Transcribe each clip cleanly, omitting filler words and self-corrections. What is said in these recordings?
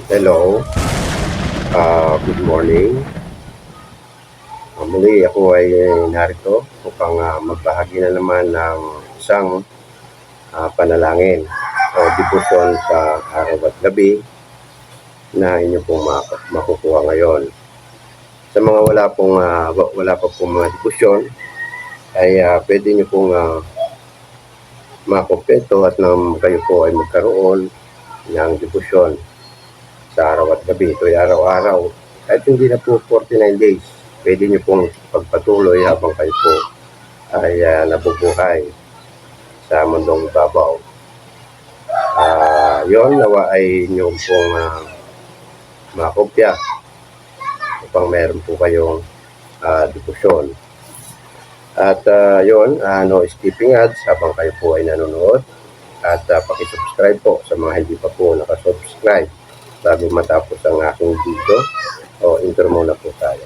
Hello, good morning. Muli ako ay narito upang magbahagi na naman ng isang panalangin o debosyon sa araw at gabi na inyo pong makukuha ngayon. Sa mga wala pa pong mga debosyon ay pwede nyo pong makumpleto at nang kayo po ay magkaroon ng debosyon sa araw at gabi. Ito ay araw-araw. Kahit hindi na po 49 days, pwede nyo pong pagpatuloy habang kayo po ay nabubuhay sa mundong babaw. Yon nawa ay nyo pong makopya upang meron po kayong debosyon. At yon, no skipping ads habang kayo po ay nanonood. At pakisubscribe po sa mga hindi pa po nakasubscribe bago matapos ang aking video. O intro muna po tayo.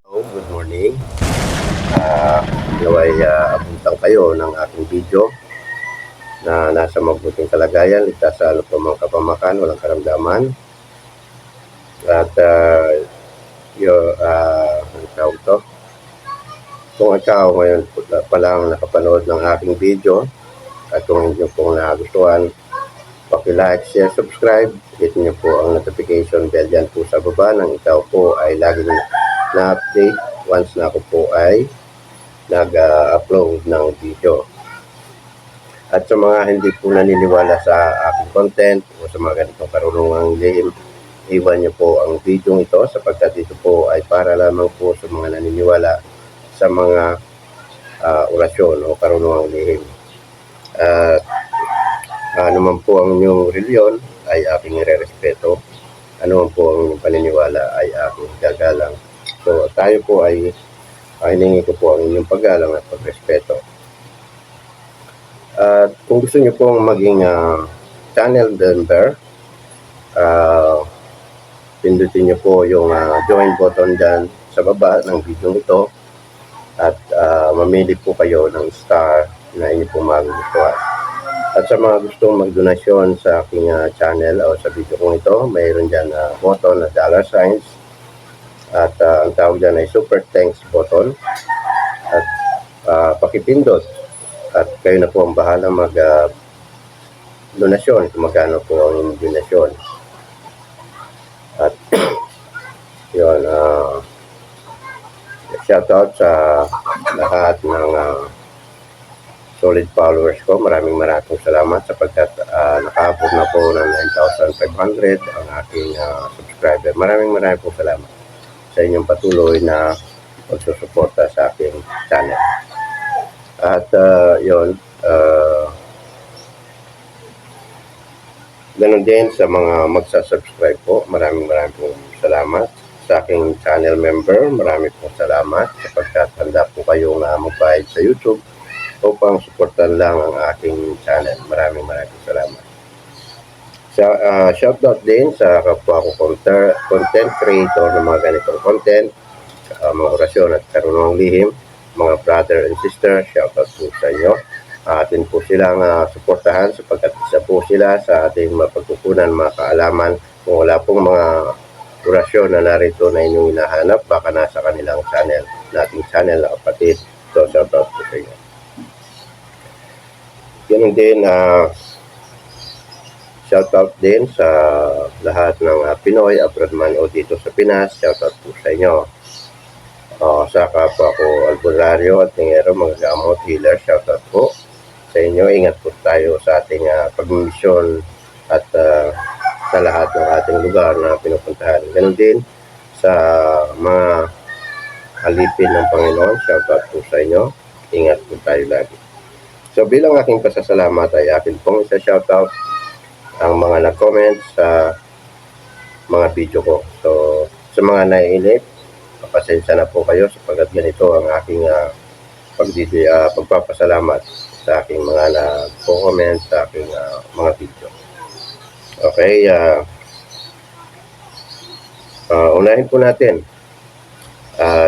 Good morning. Naway abutan kayo ng aking video na nasa mabuting kalagayan, ligtas sa anumang kapamakan, walang karamdaman. At ano tawag to? Kung ikaw ngayon pa lang nakapanood ng aking video at kung hindi nyo pong nagustuhan, paki-like, share, subscribe, hit nyo po ang notification bell dyan po sa baba nang ikaw po ay lagi na-update once na ako po ay nag-upload ng video. At sa mga hindi po naniniwala sa aking content o sa mga ganitong karunungang lihim, iwan nyo po ang video ito sapagkat ito po ay para lamang po sa mga naniniwala sa mga orasyon o karunungang lihim. Ano man po ang inyong reliyon ay aking irerespeto. Ano man po ang inyong paniniwala ay aking gagalang. So tayo po ay hiningi ko po ang inyong paggalang at pagrespeto. At kung gusto niyo pong maging channel member, pindutin niyo po yung join button dyan sa baba ng video nito at mamili po kayo ng star na inyo pong magugustuhan. At sa mga gustong magdonasyon sa aking channel o sa video kong ito, mayroon dyan button na dollar signs at ang tawag dyan ay super thanks button at pakipindot at kayo na po ang bahala mag donasyon kung magkano po ang donasyon. At yun, shout out sa lahat ng solid followers ko. Maraming salamat sapagkat nakaabot na po ng 9,500 ang aking subscriber. Maraming po salamat sa inyong patuloy na pagsusuporta sa aking channel. At yun, ganun din sa mga magsasubscribe po. Maraming pong salamat. Sa aking channel member, maraming pong salamat sapagkat handa po kayong magbayad sa YouTube upang suportan lang ang aking channel. Maraming salamat. Shoutout din sa kapwa ko content creator ng mga ganitong content, mga orasyon at karunungang lihim, mga brother and sister, shoutout po sa inyo. Atin po silang suportahan sapagkat isa po sila sa ating mapagkukunan, mga kaalaman. Kung wala pong mga orasyon na narito na inyong hinahanap, baka nasa kanilang channel, nating channel na kapatid. So, shoutout po sa inyo. Ganun din, shoutout din sa lahat ng Pinoy, abroad man o dito sa Pinas, shoutout po sa inyo. Sa kapwa ko albularyo at tingero, mga gamot, healer, shoutout po sa inyo. Ingat po tayo sa ating pagmisyon at sa lahat ng ating lugar na pinupuntahan. Ganun din sa mga alipin ng Panginoon, shoutout po sa inyo. Ingat po tayo lagi. So bilang aking pasasalamat ay akin pong isa-shoutout ang mga nag-comment sa mga video ko. So sa mga naiinip, pasensya na po kayo sapagkat ganito ang aking pagpapasalamat sa aking mga nag-comment sa aking mga video. Okay, unahin po natin.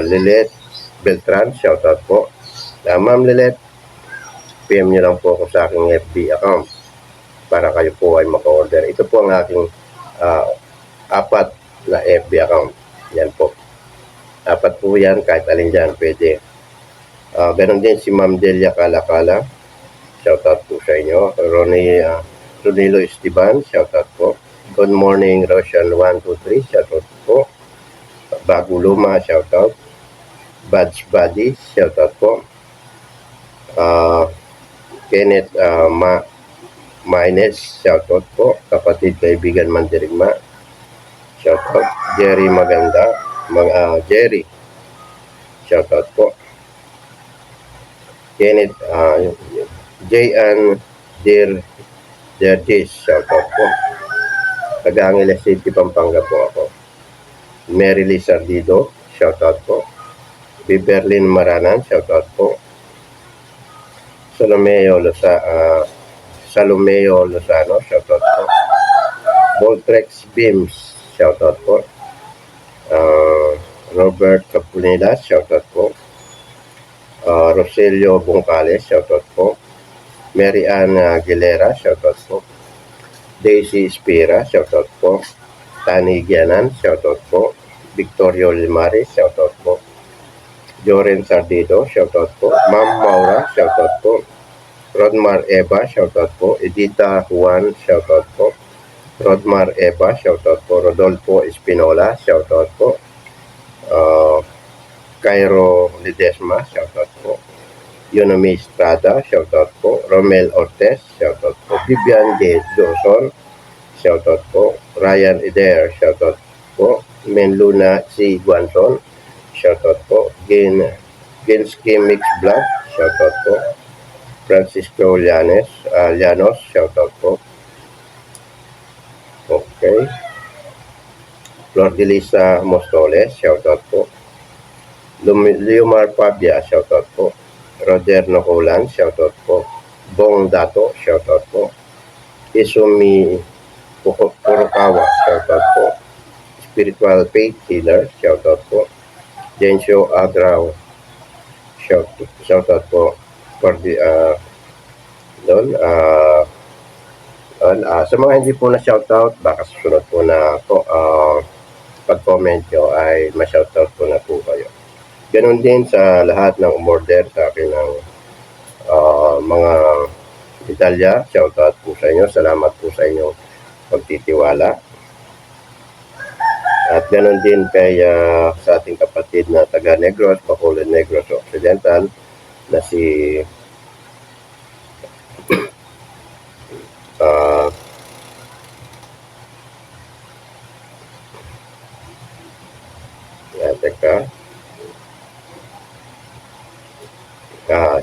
Lilet Beltran, shoutout po. Ma'am Lilet, PM nyo lang po ako sa aking FB account para kayo po ay maka-order. Ito po ang aking 4 na FB account. Yan po. 4 po yan, kahit alin dyan, pwede. Ganon din si Ma'am Delia Kalakala. Shoutout po sa inyo. Ronilo Esteban, shoutout po. Good morning, Roshan 123, shoutout po. Bago Luma, shoutout. Badge Buddy, shoutout po. Kenneth Maines, shoutout po. Kapatid kaibigan Mandirigma, shoutout. Jerry Maganda, Jerry, shoutout po. Kenneth J.N. Derdis, shoutout po. Taga-Angeles City, Pampanga po ako. Mary Lee Sardido, shoutout po. Berlin Maranan, shoutout po. Salomeo Lozano, shoutout po. Voltrex Beams, shoutout po. Robert Capunilla, shoutout po. Rogelio Bungcales, shoutout po. Mary Ann Aguilera, shoutout po. Daisy Espira, shoutout po. Tani Gianan, shoutout po. Victorio Limares, shoutout po. Joren Sardido, shoutout po. Ma'am Maura, shoutout po. Rodmar Eva, shoutout po. Edita Juan, shoutout po. Rodmar Eva, shoutout po. Rodolfo Espinola, shoutout po. Cairo Ledesma, shoutout po. Yonomi Estrada, shoutout po. Romel Ortez, shoutout po. Vivian De Dawson, shoutout po. Ryan Eder, shoutout po. Menluna C. Guanson, shoutout po. Genski Mix Vlog, shoutout po. Francisco Llanos, shoutout po. Okay. Flor de Lisa Mostoles, shoutout po. Leomar Pabia, shoutout po. Roder Nocolan, shoutout po. Bong Dato, shoutout po. Isumi Purukawa, shoutout po. Spiritual Faith Healer, shoutout po. Jensio Adraw, shoutout po. For the, sa mga hindi po na shoutout, baka susunod po na po, pag-comment nyo ay ma-shoutout po na po kayo. Ganon din sa lahat ng umorder sa akin ng mga medalya. Shoutout po sa inyo. Salamat po sa inyong pagtitiwala. At ganon din kay sa ating kapatid na taga Negros, Bacolod Negros Occidental na si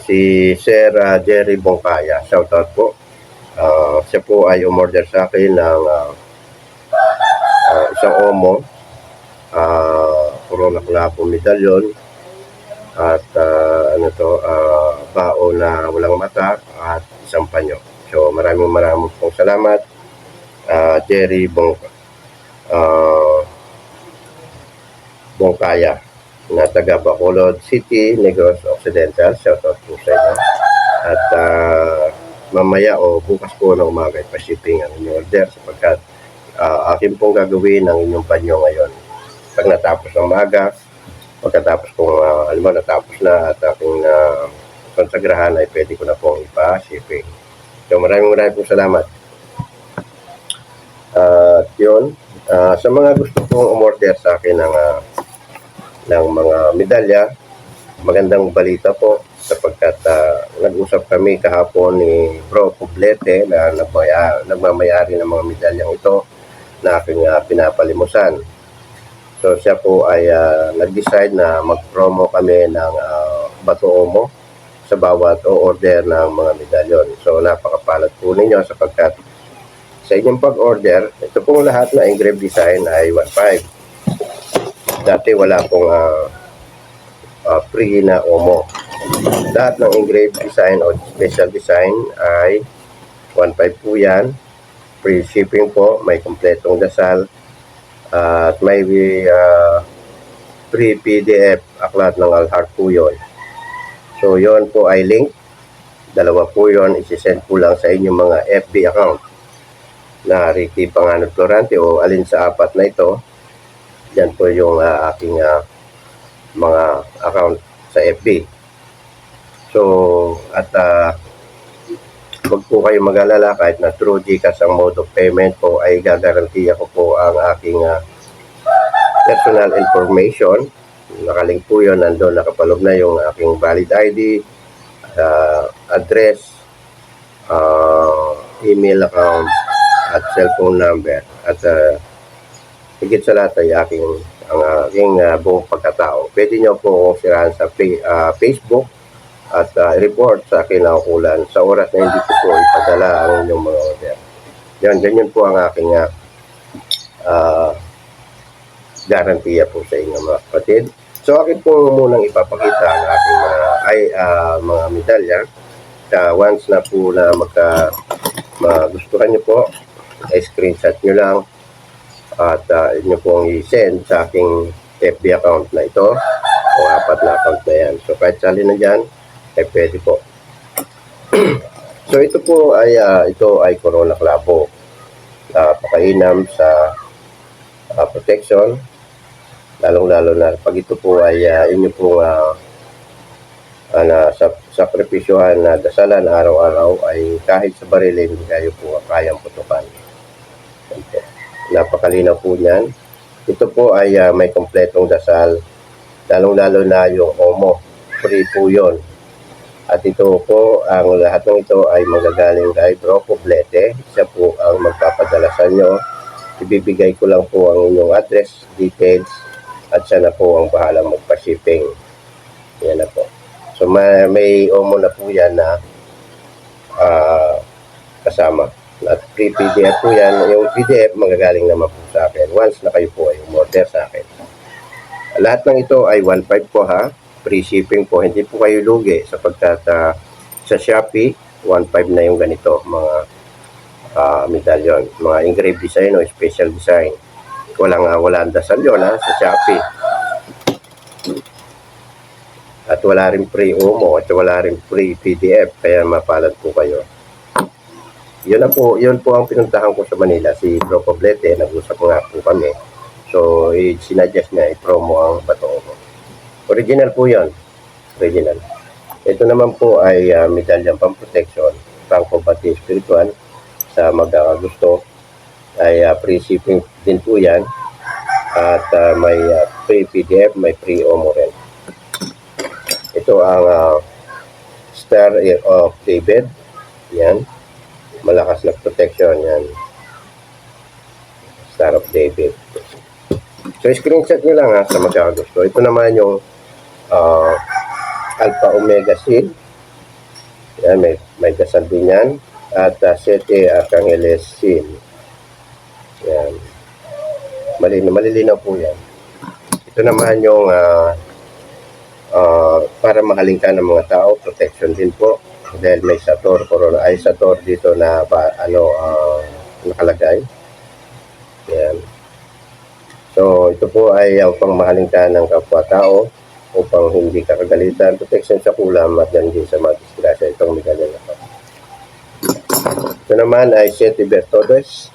si Sir Jerry Bongkaya, shoutout po. Siya po ay umorder sa akin ng isang omo, Corona Clavo medalyon at bao na walang mata at isang panyo. So maraming pong salamat, Jerry Bongkaya na taga Bacolod City, Negros Occidental. Shoutout po sa inyo. At mamaya o bukas po ng umaga pa-shipping ang inyong order sapagkat akin pong gagawin ang inyong panyo ngayon. Pag natapos ng umaga, pagkatapos kung natapos na at aking konsagrahan ay pwede ko na pong ipa-shipping. So maraming pong salamat. At yun, sa mga gusto pong umorder sa akin ng mga medalya, magandang balita po sapagkat nag-usap kami kahapon ni Bro Poblete na nagmamayari ng mga medalyang ito na aking pinapalimusan. So siya po ay nag-decide na mag-promo kami ng Bato Omo sa bawat order ng mga medalyon. So napakapalad po ninyo sapagkat sa inyong pag-order, ito pong lahat na engraved design ay 1.5. Dati wala pong free na omo. Lahat ng engraved design o special design ay 1.5 po yan. free shipping po, may kompletong dasal, at may free PDF, aklat ng Al-Heart po yun. So, yun po ay link. Dalawa po yun, isi-send po lang sa inyong mga FB account na Ricky Panganod Florante o alin sa apat na ito. Yan po yung aking mga account sa FB. So, at huwag po kayo mag-alala, kahit na through GCash ang mode of payment po, ay gagarantiya ko po ang aking personal information. Nakalink po yun, nandun nakapalog na yung aking valid ID, address, email account, at cellphone number. At higit sa lahat ay ang aking buong pagkatao. Pwede nyo po sirahan sa Facebook at report sa kinaukulan sa oras na hindi ko po ipadala ang inyong mga order. Ganyan po ang aking garantiya po sa inyo mga kapatid. So akin po munang ipapakita ang aking mga medalya. Once na po na magustuhan nyo po, screenshot nyo lang at inyo pong i-send sa aking FB account na ito o apat na account na yan. So kahit sali na dyan, ay pwede po. So ito po ay Corona Clavo. Pakainam sa protection, lalong-lalo na pag ito po ay inyo pong sakripisyohan na dasalan araw-araw, ay kahit sa barilin hindi kayo po kayang putukan. Napakalinaw po niyan. Ito po ay may kompletong dasal, lalong-lalo na yung Omo, free po yun. At ito po, ang lahat ng ito ay magagaling kay Bro Poblete. Siya po ang magpapadala sa inyo. Ibibigay ko lang po ang inyong address, details, at siya na po ang bahalang magpa-shipping. Yan na po. So may Omo na po yan na kasama. At free PDF po yan. Yung PDF magagaling naman po sa akin once na kayo po ay umorder sa akin. Lahat ng ito ay 1.5 po ha. Free shipping po, hindi po kayo lugi sapagkat sa Shopee 1.5 na yung ganito mga medalyon, mga engraved design o special design. Walang dasal yun sa Shopee. At wala rin free Omo at wala rin free PDF, kaya mapalad po kayo. Yun po ang pinuntahan ko sa Manila, si Bro Poblete. Nag-usap nga po kami. So sinadjust niya i-promo ang Bato Omo. Original po yan. Original. Ito naman po ay medalyang pang-protection, pang-combati spiritual. Sa magkakagusto ay free shipping din po yan. At may free PDF, may free Omo rin. Ito ang Star of David. Yan. Malakas na protection. Yan. Star of David. So, screenshot nyo lang sa magkakagusto. Ito naman yung Alpha Omega Seal. Yan, may dasal din yan. At Sete Archangeles Seal. Yan. Malilinaw po yan. Ito naman yung para mahaling ka ng mga tao, protection din po. Dahil may Sator, Corona, ay Sator dito na nakalagay. Yan. So, ito po ay ang pangmahaling ka ng kapwa-tao upang hindi ka kagalitan, protection sa kulam at yan din sa mga disgrasya. Itong medalya na ito. Ito naman ay Sete Bertodes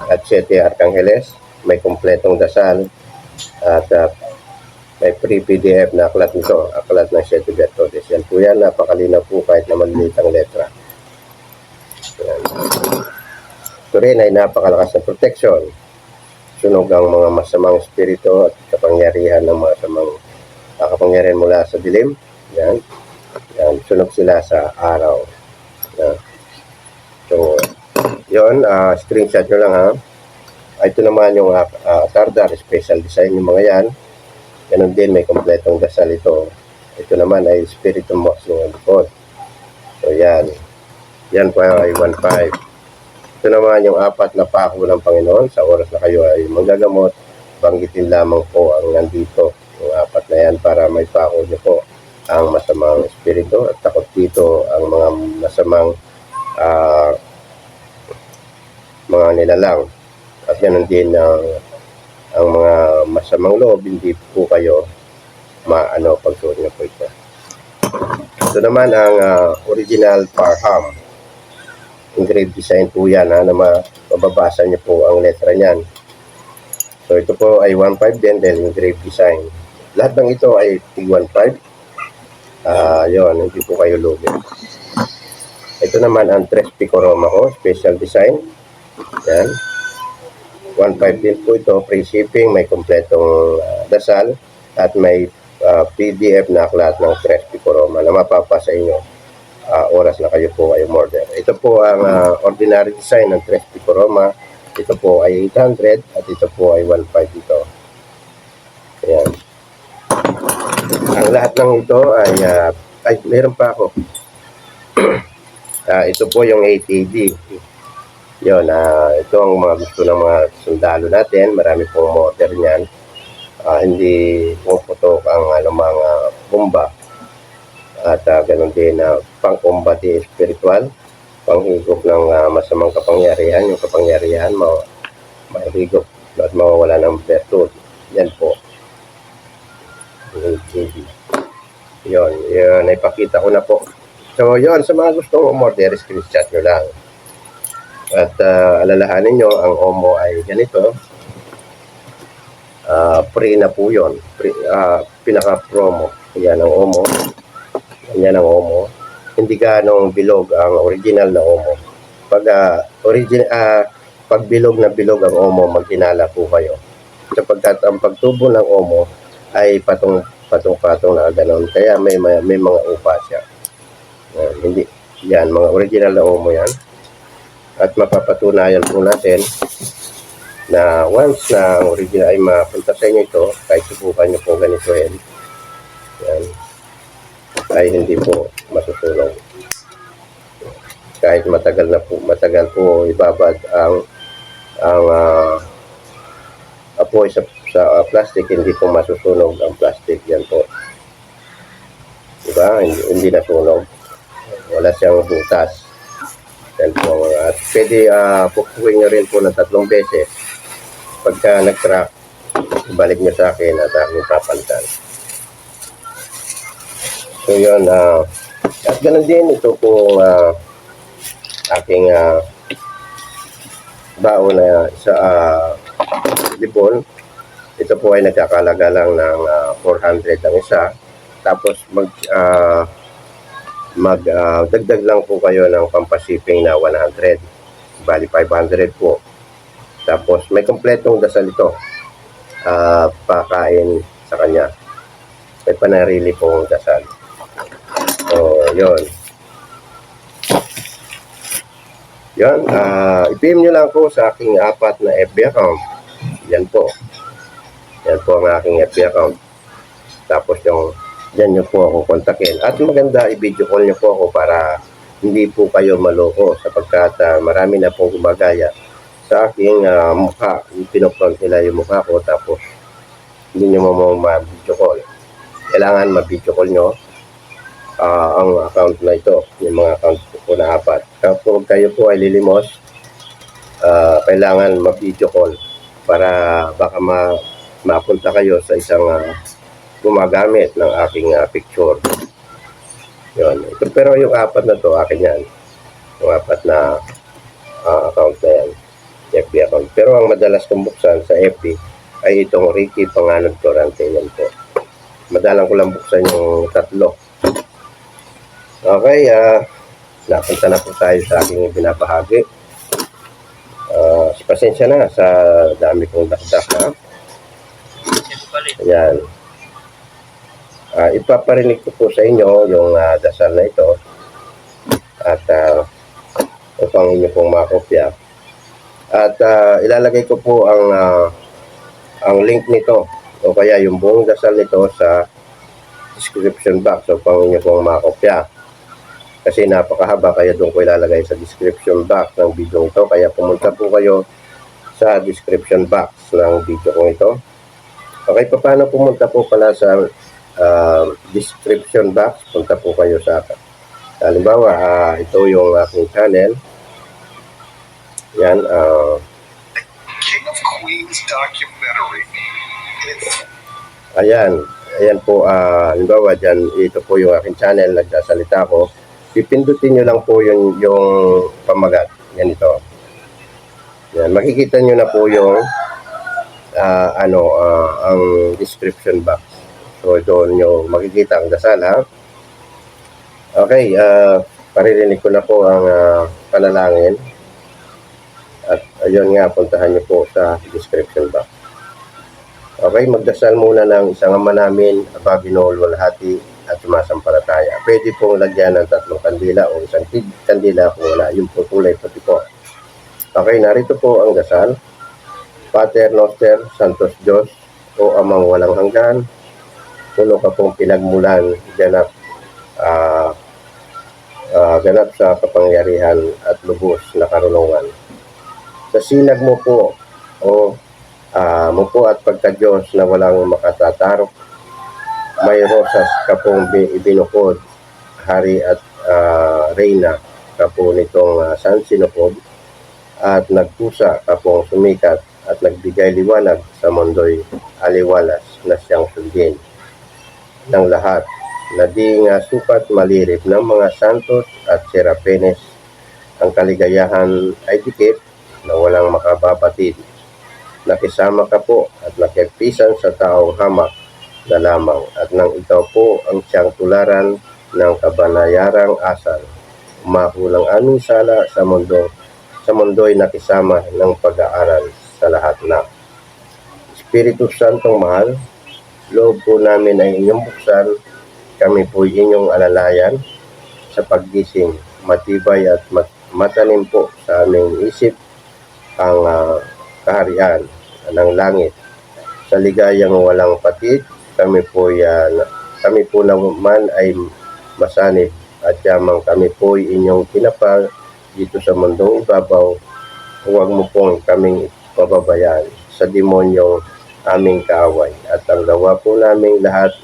at Sete Archangeles. May kompletong dasal at may free PDF na aklat nito, aklat ng Sete Bertodes. Yan po yan, napakalinaw po kahit na maliliit ang letra. Yan. Ito rin ay napakalakas na protection. Sunog ang mga masamang espiritu at kapangyarihan ng masamang kapangyarihan mula sa dilim. Yan. Yan. Sunog sila sa araw. Yan. So, yun. Screenshot nyo lang ha. Ito naman yung Tardar, special design yung mga yan. Ganun din, may kompletong dasal ito. Ito naman ay Spiritum Mox ng likod. So, yan. Yan pa ay 1.5. Ito naman yung apat na pako ng Panginoon. Sa oras na kayo ay manggagamot, banggitin lamang po ang nandito. Yung apat na yan para may pako niyo po ang masamang espiritu at takot dito ang mga masamang mga nilalang. At ganoon din ang mga masamang loob, hindi po kayo maano pagsuot nyo po ito. Ito naman ang original Parham. Engraved design po yan, na mababasa nyo po ang letra niyan. So ito po ay 1.5 din dahil engraved design. Lahat ng ito ay 1.5. Yun, hindi po kayo lugi. Ito naman ang Tres Pico Roma ko, special design. Yan. 1.5 din po ito, free shipping, may kompletong dasal at may PDF na aklat ng Tres Pico Roma na mapapa sa inyo oras na kayo po ay order. Ito po ang ordinary design ng Tres Pico Roma. Ito po ay 800 at ito po ay 1.5 ito. Ayan. Ang lahat ng ito ay meron pa ako. Ito po yung 8AD. Yun, ito ang mga gusto ng mga sundalo natin. Marami pong motor niyan. Hindi puputok ang mga bomba. At ganun din pang-combate spiritual, panghigop ng masamang kapangyarihan. Yung kapangyarihan mahigop at mawawala ng virtud. Yan po. Yun, ipakita ko na po. So, yun, sa mga gustong umorder, screenshot nyo lang. At alalahanin nyo, ang Omo ay ganito. Free na po yun. Pinaka-promo. Yan ang Omo. Yan ang Omo. Hindi ganong bilog ang original na Omo. Pag bilog na bilog ang Omo, maghinala po kayo. Sapagkat ang pagtubo ng Omo ay patong-patong na ganon. Kaya may mga upa siya. Hindi. Yan, mga original na Omo yan. At mapapatunayan po natin na once na ang original ay mapunta sa inyo ito, kahit subukan nyo po ganitohin, yan, ay hindi po masusunog. Kahit matagal po ibabad ang apoy sa plastic, hindi po masusunog ang plastic. Yan po. Diba? Hindi nasunog. Wala siyang butas. Yan po. At pwede pupuin nyo rin po ng 3 beses. Pagka nag-crack, balik nyo sa akin at aking papantan. So yun, at ganun din ito po aking baon na sa libon. Ito po ay nagkakalaga lang ng 400 ang isa. Tapos dagdag lang po kayo ng pampashipping na 100. Bali 500 po. Tapos may kompletong dasal ito. Pakain sa kanya. May panarili pong dasal. So, yun. Yun. I-PM nyo lang po sa aking 4 na FB account. Yan po. Yan po ang aking FB account. Tapos yan nyo po ako kontakin. At maganda, i-video call nyo po ako para hindi po kayo maloko sapagkat marami na po gumagaya sa aking mukha. Pinupron nila yung mukha ko tapos hindi nyo mo ma-video call. Kailangan ma-video call nyo ang account na ito, yung mga account ko na 4. Kapag kayo po ay lilimos, kailangan ma-video call para baka mapunta kayo sa isang gumagamit ng aking picture. Yun. Pero yung 4 na to, akin yan. Yung 4 na account na yan. FB account. Pero ang madalas kong buksan sa FB ay itong Ricky Panganod Torrante. Yan po. Madalang ko lang buksan yung 3. Okay, napunta na po tayo sa aking binabahagi. Pasensya na sa dami kong dakdak na. Ayan. Ipaparinig ko po sa inyo yung dasal na ito at upang inyo pong makopya. At ilalagay ko po ang link nito o kaya yung buong dasal nito sa description box upang inyo pong makopya. Kasi napakahaba, kaya doon ko ilalagay sa description box ng video ito. Kaya pumunta po kayo sa description box ng video ko ito. Okay, paano pumunta po pala sa description box? Punta po kayo sa halimbawa, ito yung aking channel. Yan, King of Queens documentary. ayan po, halimbawa dyan, ito po yung aking channel, nagsasalita ko. Pipindutin nyo lang po yung pamagat. Yan ito. Yan, makikita nyo na po yung ang description box. So, doon nyo makikita ang dasal, ha? Okay, paririnig ko na po ang panalangin. At ayun nga, puntahan nyo po sa description box. Okay, magdasal muna ng isang ama namin, Aba, Ginoong Luwalhati at sumasampalataya. Pwede pong lagyan ng 3 kandila o isang kandila kung wala. Yung po kulay puti po. Okay, narito po ang dasal. Pater Noster, Santos Diyos, o Amang walang hanggan, puno ka pong pinagmulan, ganap sa kapangyarihan at lubos na karunungan. Sa sinag mo po, mo po at pagka-Diyos na walang makatatarok, may rosas ka pong ibinukod, hari at reyna ka po nitong San Sinopod, at nagpusa ka pong sumikat at nagbigay liwanag sa mundo'y aliwalas na siyang sundin ng lahat, na di nga sukat malirip ng mga santos at serapines. Ang kaligayahan ay dikit na walang makababatid. Nakisama ka po at nakipisan sa taong hamak na lamang, at nang ikaw po ang siyang tularan ng kabanayarang asal, umakulang aming sala sa mundo'y nakisama ng pag-aaral sa lahat na. Espiritu Santong mahal, loob po namin ay inyong buksan, kami po inyong alalayan sa paggising, matibay at matanim po sa aming isip ang kaharian ng langit. Sa ligayang walang patid, kami po naman ay masanib, at yamang kami po inyong kinapal dito sa mundong ibabaw. Huwag mo pong kaming pababayaan sa demonyong aming kaaway, at ang gawa po naming lahat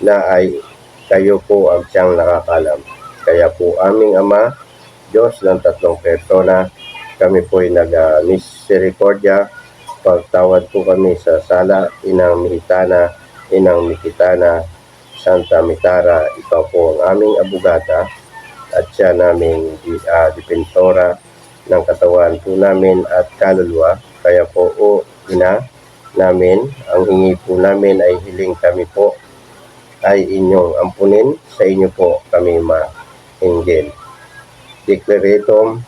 na ay kayo po ang siyang nakakalam. Kaya po aming Ama, Diyos ng 3 persona, kami po ay nag-misericordia, pagtawad po kami sa sala, Inang Mihitana, Inang Mikitana, Santa Mitara, ikaw po ang aming abogada, at siya naming dipensora ng katawan po namin at kaluluwa. Kaya po, o Ina namin, ang hingi po namin ay hiling kami po ay inyong ampunin, sa inyo po kami mahinggil. Declaratum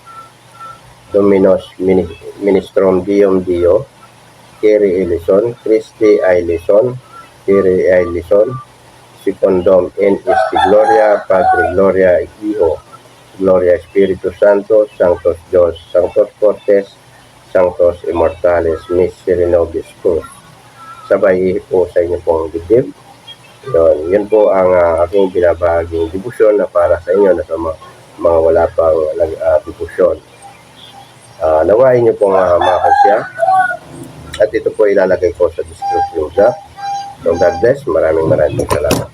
Dominos Ministrom Dium Dio, Kyrie eleison, Christi eleison, Kyrie eleison, secundum in isti gloria, Padre Gloria Hijo, Gloria Espiritu Santo, Sanctos Dios, Sanctos Fortes, Sanctos Immortales, Miseri Nobis Cruz. Sabay po sa inyo pong dibdib. Yun po ang aking binabahaging dibusyon na para sa inyo na sa mga wala pang dibusyon. Nawain nyo pong makasya, at ito po ilalagay ko sa description box. So God bless, maraming salamat.